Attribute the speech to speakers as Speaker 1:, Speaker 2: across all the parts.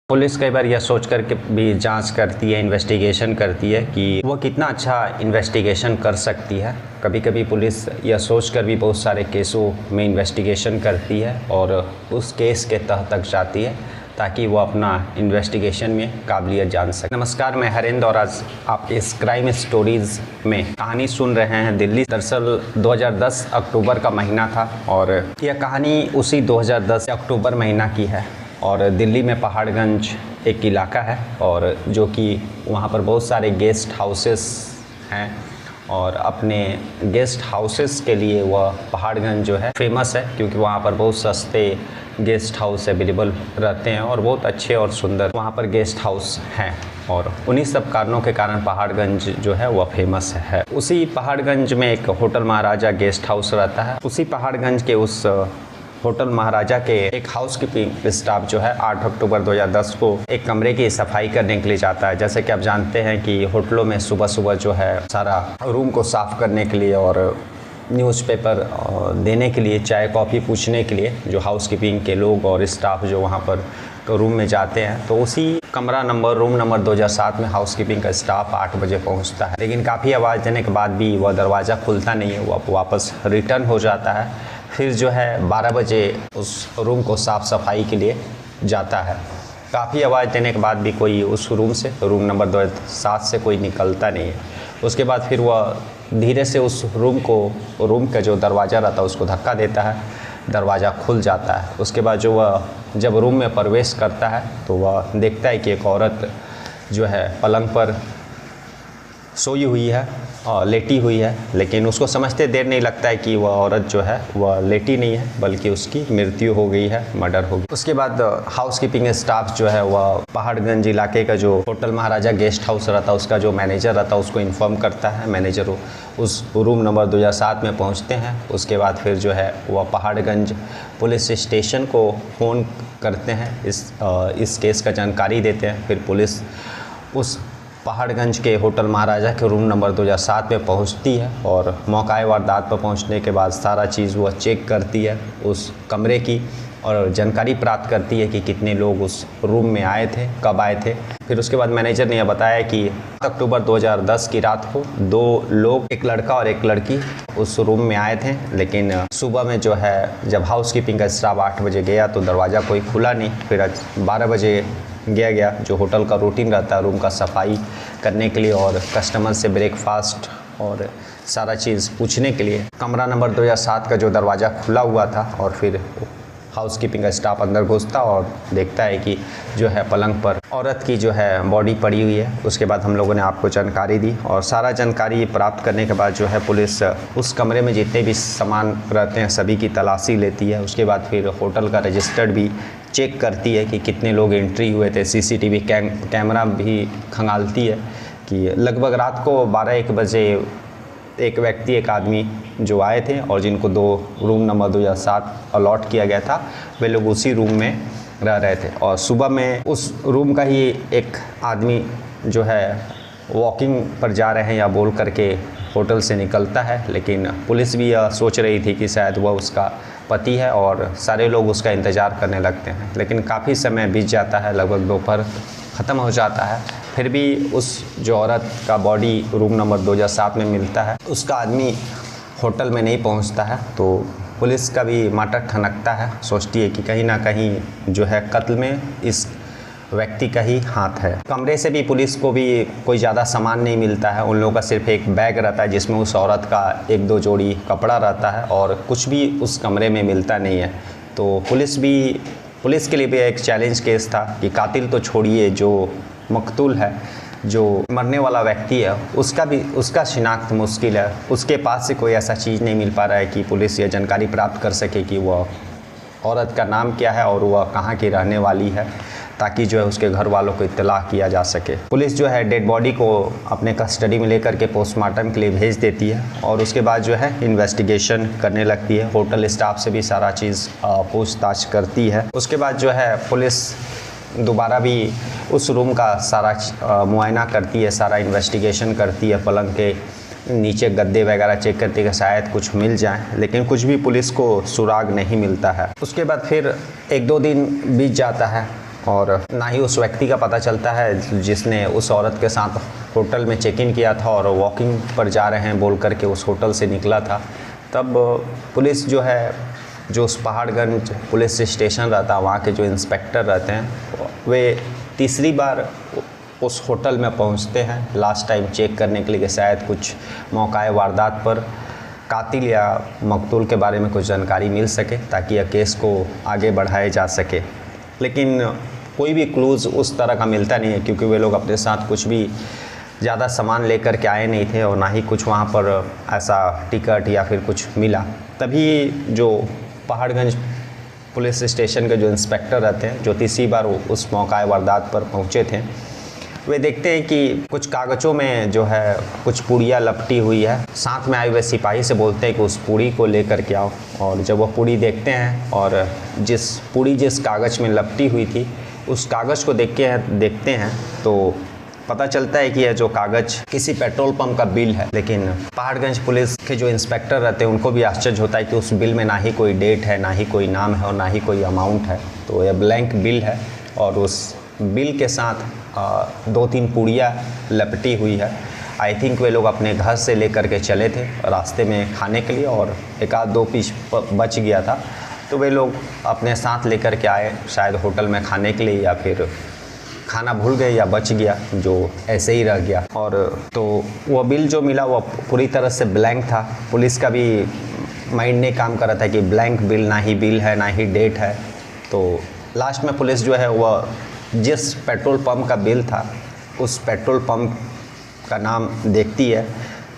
Speaker 1: Police कई बार यह सोच कर के भी जांच करती है, इन्वेस्टिगेशन करती है कि वो कितना अच्छा इन्वेस्टिगेशन कर सकती है। कभी कभी पुलिस यह सोच कर भी बहुत सारे केसों में इन्वेस्टिगेशन करती है और उस केस के तह तक जाती है ताकि वो अपना इन्वेस्टिगेशन में काबिलियत जान सके। नमस्कार, मैं हरेंद्र और आज आप इस क्राइम स्टोरीज़ में कहानी सुन रहे हैं दिल्ली। दरअसल 2010 अक्टूबर का महीना था और यह कहानी उसी 2010 अक्टूबर महीना की है और दिल्ली में पहाड़गंज एक इलाका है और जो कि वहाँ पर बहुत सारे गेस्ट हाउसेस हैं और अपने गेस्ट हाउसेस के लिए वह पहाड़गंज जो है फेमस है, क्योंकि वहाँ पर बहुत सस्ते गेस्ट हाउस अवेलेबल रहते हैं और बहुत अच्छे और सुंदर वहाँ पर गेस्ट हाउस हैं और उन्हीं सब कारणों के कारण पहाड़गंज जो है वह फेमस है। उसी पहाड़गंज में एक होटल महाराजा गेस्ट हाउस रहता है। उसी पहाड़गंज के उस होटल महाराजा के एक हाउस कीपिंग स्टाफ जो है 8 अक्टूबर 2010 को एक कमरे की सफाई करने के लिए जाता है। जैसे कि आप जानते हैं कि होटलों में सुबह सुबह जो है सारा रूम को साफ़ करने के लिए और न्यूज़पेपर देने के लिए, चाय कॉफ़ी पूछने के लिए जो हाउस कीपिंग के लोग और स्टाफ जो वहाँ पर रूम में जाते हैं, तो उसी रूम नंबर 2007 में हाउस कीपिंग का स्टाफ 8 बजे पहुँचता है। लेकिन काफ़ी आवाज़ देने के बाद भी वह दरवाज़ा खुलता नहीं है, वह वापस रिटर्न हो जाता है। फिर जो है 12 बजे उस रूम को साफ़ सफाई के लिए जाता है। काफ़ी आवाज़ देने के बाद भी कोई उस रूम नंबर 207 से कोई निकलता नहीं है। उसके बाद फिर वह धीरे से उस रूम का जो दरवाज़ा रहता है उसको धक्का देता है, दरवाज़ा खुल जाता है। उसके बाद जब रूम में प्रवेश करता है तो वह देखता है कि एक औरत जो है पलंग पर सोई हुई है और लेटी हुई है, लेकिन उसको समझते देर नहीं लगता है कि वह औरत जो है वह लेटी नहीं है बल्कि उसकी मृत्यु हो गई है, मर्डर हो गई। उसके बाद हाउस कीपिंग स्टाफ जो है वह पहाड़गंज इलाके का जो होटल महाराजा गेस्ट हाउस रहता है उसका जो मैनेजर रहता है उसको इन्फॉर्म करता है। मैनेजर उस रूम नंबर 2007 में पहुँचते हैं। उसके बाद फिर जो है वह पहाड़गंज पुलिस स्टेशन को फ़ोन करते हैं, इस केस का जानकारी देते हैं। फिर पुलिस उस पहाड़गंज के होटल महाराजा के रूम नंबर 2007 पे पहुंचती है और मौका वारदात पर पहुंचने के बाद सारा चीज़ वह चेक करती है उस कमरे की और जानकारी प्राप्त करती है कि कितने लोग उस रूम में आए थे, कब आए थे। फिर उसके बाद मैनेजर ने यह बताया कि अक्टूबर 2010 की रात को 2 लोग, एक लड़का और एक लड़की उस रूम में आए थे, लेकिन सुबह में जो है जब हाउस कीपिंग का स्टाफ 8 बजे गया तो दरवाज़ा कोई खुला नहीं। फिर 12 बजे गया जो होटल का रूटीन रहता है रूम का सफाई करने के लिए और कस्टमर से ब्रेकफास्ट और सारा चीज़ पूछने के लिए। कमरा नंबर 2007 का जो दरवाज़ा खुला हुआ था और फिर हाउस कीपिंग का स्टाफ अंदर घुसता और देखता है कि जो है पलंग पर औरत की जो है बॉडी पड़ी हुई है। उसके बाद हम लोगों ने आपको जानकारी दी और सारा जानकारी प्राप्त करने के बाद जो है पुलिस उस कमरे में जितने भी सामान रहते हैं सभी की तलाशी लेती है। उसके बाद फिर होटल का रजिस्टर्ड भी चेक करती है कि कितने लोग एंट्री हुए थे। सीसीटीवी कैमरा भी खंगालती है कि लगभग रात को 12-1 बजे एक आदमी जो आए थे और जिनको रूम नंबर 2007 अलॉट किया गया था वे लोग उसी रूम में रह रहे थे और सुबह में उस रूम का ही एक आदमी जो है वॉकिंग पर जा रहे हैं या बोल करके होटल से निकलता है। लेकिन पुलिस भी यह सोच रही थी कि शायद वह उसका पति है और सारे लोग उसका इंतज़ार करने लगते हैं। लेकिन काफ़ी समय बीत जाता है, लगभग दोपहर ख़त्म हो जाता है, फिर भी उस जो औरत का बॉडी रूम नंबर 2007 में मिलता है उसका आदमी होटल में नहीं पहुंचता है। तो पुलिस का भी माथा ठनकता है, सोचती है कि कहीं ना कहीं जो है कत्ल में इस व्यक्ति का ही हाथ है। कमरे से भी पुलिस को भी कोई ज़्यादा सामान नहीं मिलता है। उन लोगों का सिर्फ एक बैग रहता है जिसमें उस औरत का 1-2 जोड़ी कपड़ा रहता है और कुछ भी उस कमरे में मिलता नहीं है। तो पुलिस के लिए भी एक चैलेंज केस था कि कातिल तो छोड़िए, जो मकतूल है, जो मरने वाला व्यक्ति है उसका शिनाख्त मुश्किल है। उसके पास से कोई ऐसा चीज़ नहीं मिल पा रहा है कि पुलिस ये जानकारी प्राप्त कर सके कि वह औरत का नाम क्या है और वह कहाँ की रहने वाली है, ताकि जो है उसके घर वालों को इत्तला किया जा सके। पुलिस जो है डेड बॉडी को अपने कस्टडी में लेकर के पोस्टमार्टम के लिए भेज देती है और उसके बाद जो है इन्वेस्टिगेशन करने लगती है। होटल स्टाफ से भी सारा चीज़ पूछताछ करती है। उसके बाद जो है पुलिस दोबारा भी उस रूम का सारा मुआयना करती है, सारा इन्वेस्टिगेशन करती है, पलंग के नीचे गद्दे वगैरह चेक करती है कि शायद कुछ मिल जाए, लेकिन कुछ भी पुलिस को सुराग नहीं मिलता है। उसके बाद फिर 1-2 दिन बीत जाता है और ना ही उस व्यक्ति का पता चलता है जिसने उस औरत के साथ होटल में चेक इन किया था और वॉकिंग पर जा रहे हैं बोल करके उस होटल से निकला था। तब पुलिस जो है, जो उस पहाड़गंज पुलिस स्टेशन रहता है, वहाँ के जो इंस्पेक्टर रहते हैं, वे तीसरी बार उस होटल में पहुँचते हैं लास्ट टाइम चेक करने के लिए कि शायद कुछ मौका वारदात पर कातिल या मकतूल के बारे में कुछ जानकारी मिल सके ताकि यह केस को आगे बढ़ाया जा सके। लेकिन कोई भी क्लूज़ उस तरह का मिलता नहीं है, क्योंकि वे लोग अपने साथ कुछ भी ज़्यादा सामान लेकर के आए नहीं थे और ना ही कुछ वहाँ पर ऐसा टिकट या फिर कुछ मिला। तभी जो पहाड़गंज पुलिस स्टेशन के जो इंस्पेक्टर रहते हैं, जो तीसरी बार उस मौका वारदात पर पहुँचे थे, वे देखते हैं कि कुछ कागज़ों में जो है कुछ पूड़ियाँ लपटी हुई है। साथ में आए हुए सिपाही से बोलते हैं कि उस पूड़ी को लेकर के आओ, और जब वह पूड़ी देखते हैं और जिस कागज़ में लपटी हुई थी उस कागज़ को देखते हैं तो पता चलता है कि यह जो कागज़ किसी पेट्रोल पंप का बिल है। लेकिन पहाड़गंज पुलिस के जो इंस्पेक्टर रहते हैं उनको भी आश्चर्य होता है कि उस बिल में ना ही कोई डेट है, ना ही कोई नाम है और ना ही कोई अमाउंट है। तो यह ब्लैंक बिल है और उस बिल के साथ 2-3 पूड़ियाँ लपटी हुई है। आई थिंक वे लोग अपने घर से लेकर के चले थे रास्ते में खाने के लिए और 1-2 पीस बच गया था, तो वे लोग अपने साथ लेकर के आए शायद होटल में खाने के लिए, या फिर खाना भूल गए या बच गया जो ऐसे ही रह गया। और तो वह बिल जो मिला वह पूरी तरह से ब्लैंक था। पुलिस का भी माइंड नहीं काम कर रहा था कि ब्लैंक बिल, ना ही बिल है ना ही डेट है। तो लास्ट में पुलिस जो है वह जिस पेट्रोल पंप का बिल था उस पेट्रोल पंप का नाम देखती है,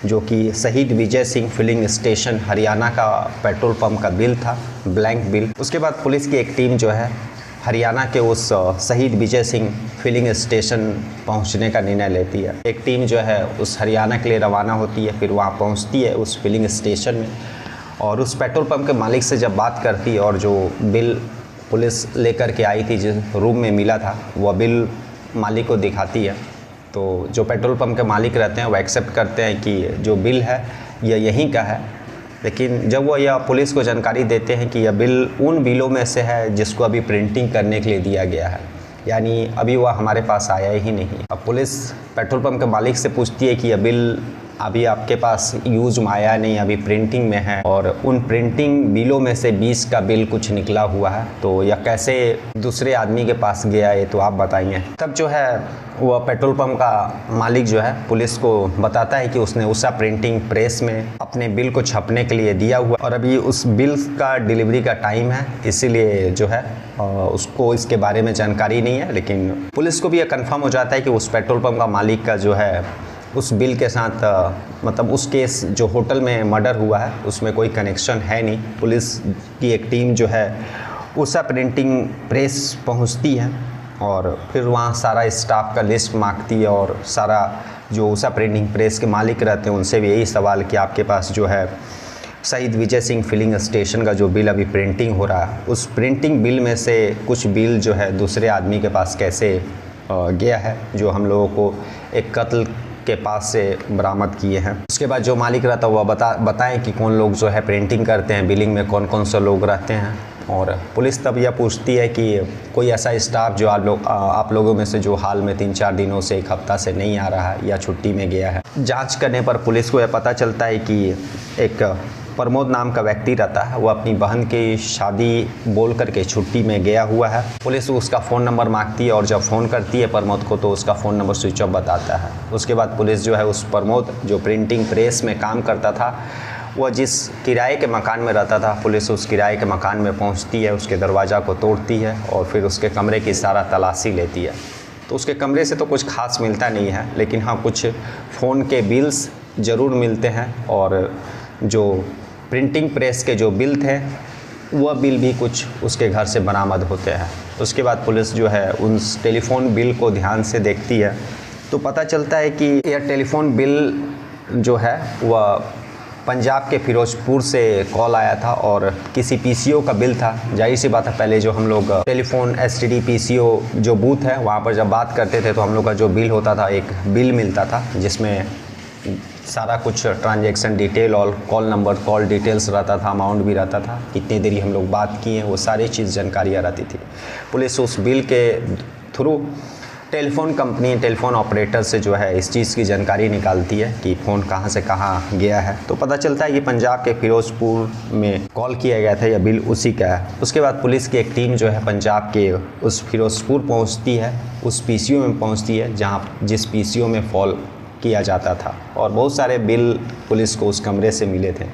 Speaker 1: जो कि शहीद विजय सिंह फिलिंग स्टेशन हरियाणा का पेट्रोल पंप का बिल था, ब्लैंक बिल। उसके बाद पुलिस की एक टीम जो है हरियाणा के उस शहीद विजय सिंह फिलिंग स्टेशन पहुंचने का निर्णय लेती है। एक टीम जो है उस हरियाणा के लिए रवाना होती है, फिर वहां पहुंचती है उस फिलिंग स्टेशन में और उस पेट्रोल पंप के मालिक से जब बात करती है और जो बिल पुलिस लेकर के आई थी, जिस रूम में मिला था, वह बिल मालिक को दिखाती है। तो जो पेट्रोल पंप के मालिक रहते हैं वो एक्सेप्ट करते हैं कि जो बिल है यह यहीं का है। लेकिन जब वो यह पुलिस को जानकारी देते हैं कि यह बिल उन बिलों में से है जिसको अभी प्रिंटिंग करने के लिए दिया गया है, यानी अभी वह हमारे पास आया ही नहीं। अब पुलिस पेट्रोल पंप के मालिक से पूछती है कि यह बिल अभी आपके पास यूज में आया नहीं, अभी प्रिंटिंग में है, और उन प्रिंटिंग बिलों में से 20 का बिल कुछ निकला हुआ है, तो यह कैसे दूसरे आदमी के पास गया ये तो आप बताइए। तब जो है वह पेट्रोल पंप का मालिक जो है पुलिस को बताता है कि उसने उषा प्रिंटिंग प्रेस में अपने बिल को छपने के लिए दिया हुआ और अभी उस बिल का डिलीवरी का टाइम है, इसीलिए जो है उसको इसके बारे में जानकारी नहीं है। लेकिन पुलिस को भी यह कंफर्म हो जाता है कि उस पेट्रोल पंप का मालिक का जो है उस बिल के साथ मतलब उस केस जो होटल में मर्डर हुआ है उसमें कोई कनेक्शन है नहीं। पुलिस की एक टीम जो है उषा प्रिंटिंग प्रेस पहुंचती है और फिर वहाँ सारा स्टाफ का लिस्ट मांगती है और सारा जो उषा प्रिंटिंग प्रेस के मालिक रहते हैं उनसे भी यही सवाल कि आपके पास जो है शहीद विजय सिंह फिलिंग स्टेशन का जो बिल अभी प्रिंटिंग हो रहा है, उस प्रिंटिंग बिल में से कुछ बिल जो है दूसरे आदमी के पास कैसे गया है, जो हम लोगों को एक कत्ल के पास से बरामद किए हैं। उसके बाद जो मालिक रहता है वह बताएं कि कौन लोग जो है प्रिंटिंग करते हैं, बिलिंग में कौन कौन से लोग रहते हैं। और पुलिस तब यह पूछती है कि कोई ऐसा स्टाफ जो आप लोगों में से जो हाल में 3-4 दिनों से 1 हफ्ता से नहीं आ रहा है या छुट्टी में गया है। जांच करने पर पुलिस को यह पता चलता है कि एक प्रमोद नाम का व्यक्ति रहता है, वो अपनी बहन की शादी बोल करके छुट्टी में गया हुआ है। पुलिस उसका फ़ोन नंबर मांगती है और जब फ़ोन करती है प्रमोद को तो उसका फ़ोन नंबर स्विच ऑफ बताता है। उसके बाद पुलिस जो है उस प्रमोद जो प्रिंटिंग प्रेस में काम करता था, वह जिस किराए के मकान में रहता था, पुलिस उस किराए के मकान में पहुंचती है, उसके दरवाज़ा को तोड़ती है और फिर उसके कमरे की सारा तलाशी लेती है। तो उसके कमरे से तो कुछ खास मिलता नहीं है, लेकिन हाँ कुछ फ़ोन के बिल्स ज़रूर मिलते हैं और जो प्रिंटिंग प्रेस के जो बिल थे वह बिल भी कुछ उसके घर से बरामद होते हैं। उसके बाद पुलिस जो है उन टेलीफोन बिल को ध्यान से देखती है तो पता चलता है कि यह टेलीफोन बिल जो है वह पंजाब के फिरोजपुर से कॉल आया था और किसी पीसीओ का बिल था। जाहिर सी बात है, पहले जो हम लोग टेलीफोन एसटीडी पीसीओ जो बूथ है वहाँ पर जब बात करते थे तो हम लोग का जो बिल होता था, एक बिल मिलता था जिसमें सारा कुछ ट्रांजैक्शन डिटेल और कॉल नंबर, कॉल डिटेल्स रहता था, अमाउंट भी रहता था, कितनी देरी हम लोग बात किए, वो सारी चीज़ जानकारियाँ रहती थी। पुलिस उस बिल के through telephone company, telephone operator से जो है इस चीज़ की जानकारी निकालती है कि फ़ोन कहाँ से कहाँ गया है। तो पता चलता है कि पंजाब के फिरोज़पुर में कॉल किया गया था, या बिल उसी का है। उसके बाद पुलिस की एक टीम जो है पंजाब के उस फिरोज़पुर पहुँचती है, उस पीसीओ में पहुँचती है जहाँ जिस पीसीओ में कॉल किया जाता था, और बहुत सारे बिल पुलिस को उस कमरे से मिले थे।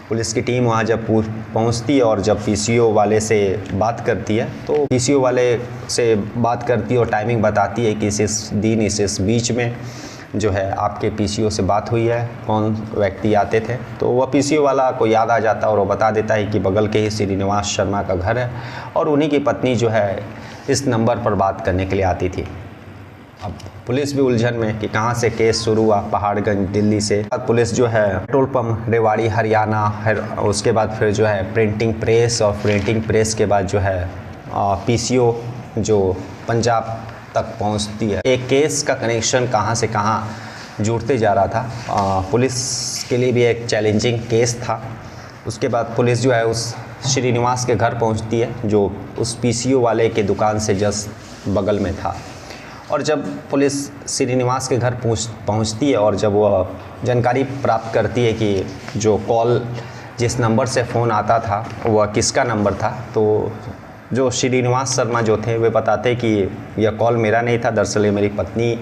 Speaker 1: पुलिस की टीम वहाँ जब पहुँचती है और जब पीसीओ वाले से बात करती है, तो पीसीओ वाले से बात करती है और टाइमिंग बताती है कि इस दिन इस बीच में जो है आपके पीसीओ से बात हुई है, कौन व्यक्ति आते थे। तो वह पीसीओ वाला को याद आ जाता है और वो बता देता है कि बगल के ही श्रीनिवास शर्मा का घर है और उन्हीं की पत्नी जो है इस नंबर पर बात करने के लिए आती थी। अब पुलिस भी उलझन में कि कहाँ से केस शुरू हुआ, पहाड़गंज दिल्ली से। पुलिस जो है पेट्रोल पंप रेवाड़ी हरियाणा, उसके बाद फिर जो है प्रिंटिंग प्रेस, और प्रिंटिंग प्रेस के बाद जो है पीसीओ जो पंजाब तक पहुंचती है। एक केस का कनेक्शन कहाँ से कहाँ जुड़ते जा रहा था। पुलिस के लिए भी एक चैलेंजिंग केस था। उसके बाद पुलिस जो है उस श्रीनिवास के घर पहुंचती है जो उस पीसीओ वाले के दुकान से जस्ट बगल में था। और जब पुलिस श्रीनिवास के घर पहुंचती है और जब वह जानकारी प्राप्त करती है कि जो कॉल, जिस नंबर से फ़ोन आता था वह किसका नंबर था, तो जो श्रीनिवास शर्मा जो थे वे बताते कि यह कॉल मेरा नहीं था, दरअसल मेरी पत्नी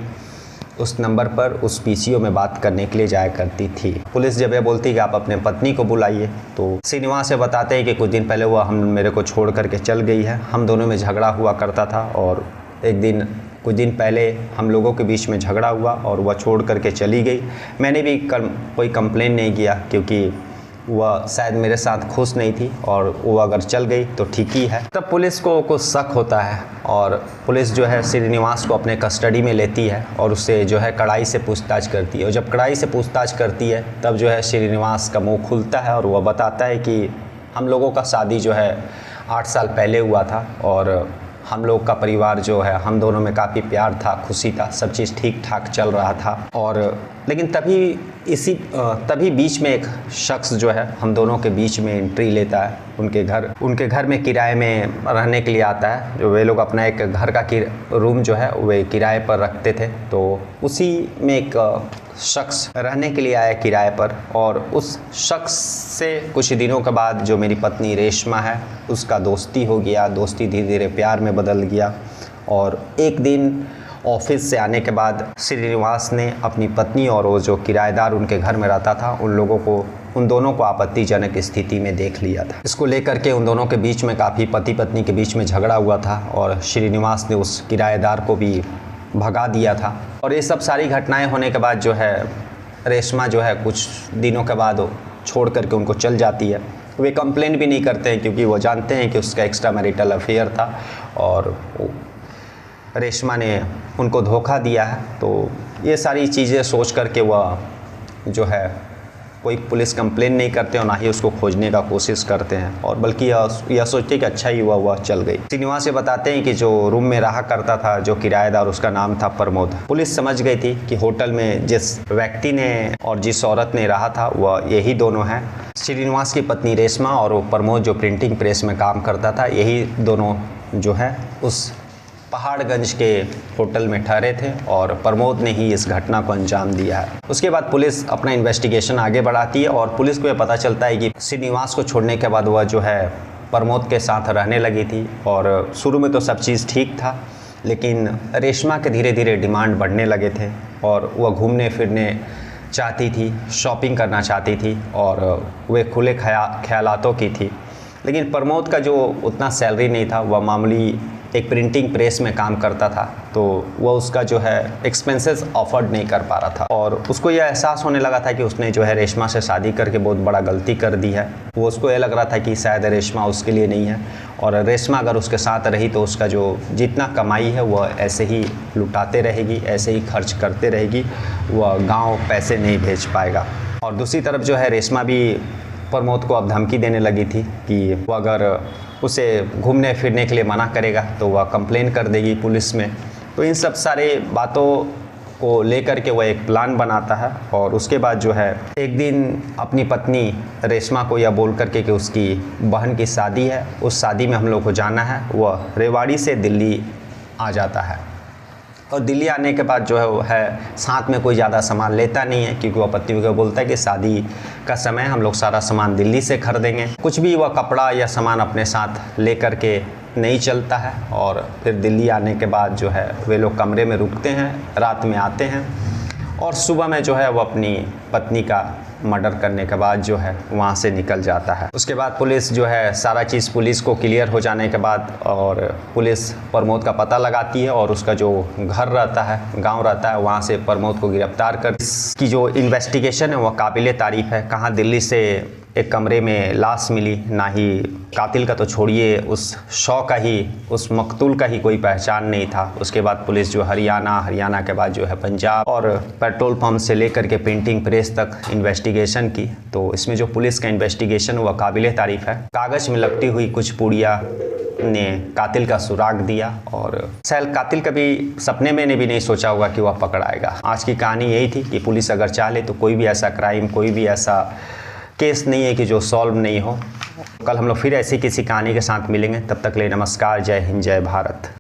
Speaker 1: उस नंबर पर उस पीसीओ में बात करने के लिए जाया करती थी। पुलिस जब यह बोलती कि आप अपने पत्नी को बुलाइए, तो श्रीनिवास से बताते हैं कि कुछ दिन पहले वह मेरे को छोड़ करके चल गई है, हम दोनों में झगड़ा हुआ करता था और कुछ दिन पहले हम लोगों के बीच में झगड़ा हुआ और वह छोड़ करके चली गई। मैंने भी कोई कंप्लेन नहीं किया क्योंकि वह शायद मेरे साथ खुश नहीं थी, और वो अगर चल गई तो ठीक ही है। तब पुलिस को कुछ शक होता है और पुलिस जो है श्रीनिवास को अपने कस्टडी में लेती है और उससे जो है कड़ाई से पूछताछ करती है। और जब कड़ाई से पूछताछ करती है तब जो है श्रीनिवास का मुँह खुलता है और वह बताता है कि हम लोगों का शादी जो है 8 साल पहले हुआ था और हम लोग का परिवार जो है, हम दोनों में काफ़ी प्यार था, खुशी था, सब चीज़ ठीक ठाक चल रहा था। और लेकिन तभी बीच में एक शख्स जो है हम दोनों के बीच में एंट्री लेता है। उनके घर में किराए में रहने के लिए आता है। जो वे लोग अपना एक घर का रूम जो है वे किराए पर रखते थे, तो उसी में एक शख्स रहने के लिए आया किराए पर। और उस शख्स से कुछ दिनों के बाद जो मेरी पत्नी रेशमा है उसका दोस्ती हो गया, दोस्ती धीरे धीरे प्यार में बदल गया। और एक दिन ऑफिस से आने के बाद श्रीनिवास ने अपनी पत्नी और वो जो किराएदार उनके घर में रहता था उन दोनों को आपत्तिजनक स्थिति में देख लिया था। इसको लेकर के उन दोनों के बीच में काफ़ी पति पत्नी के बीच में झगड़ा हुआ था और श्रीनिवास ने उस किराएदार को भी भगा दिया था। और ये सब सारी घटनाएं होने के बाद जो है रेशमा जो है कुछ दिनों के बाद छोड़ करके उनको चल जाती है। वे कंप्लेन भी नहीं करते हैं क्योंकि वो जानते हैं कि उसका एक्स्ट्रा मैरिटल अफेयर था और रेशमा ने उनको धोखा दिया है। तो ये सारी चीज़ें सोच करके वह जो है कोई पुलिस कंप्लेन नहीं करते और ना ही उसको खोजने का कोशिश करते हैं, और बल्कि यह सोचते कि अच्छा ही हुआ वह चल गई। श्रीनिवास से बताते हैं कि जो रूम में रहा करता था जो किराएदार, उसका नाम था प्रमोद। पुलिस समझ गई थी कि होटल में जिस व्यक्ति ने और जिस औरत ने रहा था वह यही दोनों हैं। श्रीनिवास की पत्नी रेशमा और वो प्रमोद जो प्रिंटिंग प्रेस में काम करता था, यही दोनों जो है उस पहाड़गंज के होटल में ठहरे थे और प्रमोद ने ही इस घटना को अंजाम दिया है। उसके बाद पुलिस अपना इन्वेस्टिगेशन आगे बढ़ाती है और पुलिस को यह पता चलता है कि श्रीनिवास को छोड़ने के बाद वह जो है प्रमोद के साथ रहने लगी थी। और शुरू में तो सब चीज़ ठीक था, लेकिन रेशमा के धीरे धीरे डिमांड बढ़ने लगे थे और वह घूमने फिरने चाहती थी, शॉपिंग करना चाहती थी और वे खुले ख्यालातों की थी। लेकिन प्रमोद का जो उतना सैलरी नहीं था, वह मामूली एक प्रिंटिंग प्रेस में काम करता था, तो वह उसका जो है एक्सपेंसेस अफोर्ड नहीं कर पा रहा था। और उसको यह एहसास होने लगा था कि उसने जो है रेशमा से शादी करके बहुत बड़ा गलती कर दी है। वो उसको यह लग रहा था कि शायद रेशमा उसके लिए नहीं है, और रेशमा अगर उसके साथ रही तो उसका जो जितना कमाई है वह ऐसे ही लुटाते रहेगी, ऐसे ही खर्च करते रहेगी, वह गाँव पैसे नहीं भेज पाएगा। और दूसरी तरफ जो है रेशमा भी प्रमोद को अब धमकी देने लगी थी कि वो अगर उसे घूमने फिरने के लिए मना करेगा तो वह कंप्लेन कर देगी पुलिस में। तो इन सब सारे बातों को लेकर के वह एक प्लान बनाता है और उसके बाद जो है एक दिन अपनी पत्नी रेशमा को यह बोल करके कि उसकी बहन की शादी है, उस शादी में हम लोग को जाना है, वह रेवाड़ी से दिल्ली आ जाता है। और दिल्ली आने के बाद जो है वो है साथ में कोई ज़्यादा सामान लेता नहीं है, क्योंकि वह पति को बोलता है कि शादी का समय हम लोग सारा सामान दिल्ली से खरीदेंगे। कुछ भी वह कपड़ा या सामान अपने साथ ले कर के नहीं चलता है। और फिर दिल्ली आने के बाद जो है वे लोग कमरे में रुकते हैं, रात में आते हैं और सुबह में जो है वो अपनी पत्नी का मर्डर करने के बाद जो है वहाँ से निकल जाता है। उसके बाद पुलिस जो है सारा चीज़ पुलिस को क्लियर हो जाने के बाद और पुलिस प्रमोद का पता लगाती है और उसका जो घर रहता है, गांव रहता है, वहाँ से प्रमोद को गिरफ्तार कर इसकी जो इन्वेस्टिगेशन है वह काबिले तारीफ़ है। कहाँ दिल्ली से एक कमरे में लाश मिली, ना ही कातिल का तो छोड़िए उस शव का ही, उस मकतूल का ही कोई पहचान नहीं था। उसके बाद पुलिस जो हरियाणा के बाद जो है पंजाब और पेट्रोल पंप से लेकर के प्रिंटिंग प्रेस तक इन्वेस्टिगेशन की। तो इसमें जो पुलिस का इन्वेस्टिगेशन हुआ काबिले तारीफ़ है। कागज़ में लपटी हुई कुछ पुड़िया ने कातिल का सुराग दिया और शायद कातिल कभी सपने में ने भी नहीं सोचा होगा कि वह पकड़ाएगा। आज की कहानी यही थी कि पुलिस अगर चाहे तो कोई भी ऐसा क्राइम, कोई भी ऐसा केस नहीं है कि जो सॉल्व नहीं हो। कल हम लोग फिर ऐसी किसी कहानी के साथ मिलेंगे, तब तक के लिए नमस्कार, जय हिंद, जय भारत।